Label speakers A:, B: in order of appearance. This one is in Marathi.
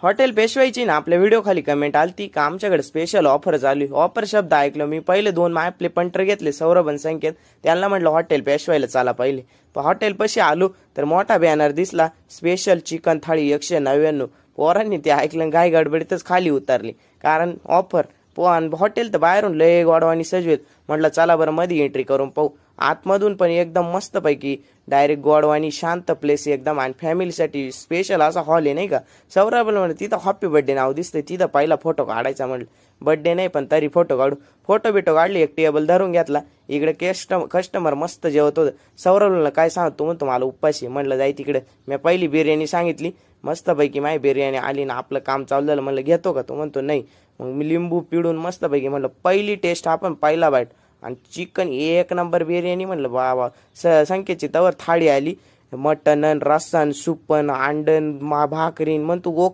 A: हॉटेल पेशवाईची ना आपल्या व्हिडिओ खाली कमेंट आलती का आमच्याकडे स्पेशल ऑफर चालू. ऑफर शब्द ऐकलं मी पहिले दोन आपले पंटर घेतले सौरभ आणि संकेत. त्यांना म्हटलं हॉटेल पेशवाईला चला पहिले. पण हॉटेल पशी आलो तर मोठा बॅनर दिसला स्पेशल चिकन थाळी 199. पोरांनी ते ऐकलं घाई गडबडीतच खाली उतरली कारण ऑफर पण हॉटेल तर बाहेरून लय गोडवानी सजवेत. म्हटलं चला बरं मध्ये एंट्री करून पाहू. आतमधून पण एकदम मस्तपैकी डायरेक्ट गोडवानी शांत प्लेस एकदम आणि फॅमिलीसाठी स्पेशल असा हॉल आहे नाही का. सौरभला म्हणलं तिथं हॅपी बर्थडे नाव दिसतंय तिथं पहिला फोटो काढायचा. म्हटलं बर्थडे नाही पण तरी फोटो काढू. फोटो बिटो काढली एक टेबल धरून घेतला. इकडे कस्टमर मस्त जेवत होतं. सौरभला काय सांगतो म्हणतो मला उपाशी. म्हणलं जाई तिकडे. मी पहिली बिर्याणी सांगितली मस्तपैकी माझी बिर्याणी आली ना आपलं काम चालू झालं. म्हणलं घेतो का. तो म्हणतो नाही. मग मी लिंबू पिळून मस्तपैकी म्हणलं पहिली टेस्ट आपण पहिला बाईट आणि चिकन एक नंबर बिर्याणी. म्हणलं वा संकेतची तवर थाळी आली मटन रस्सन सुपन अंडन भाकरीन म्हणतो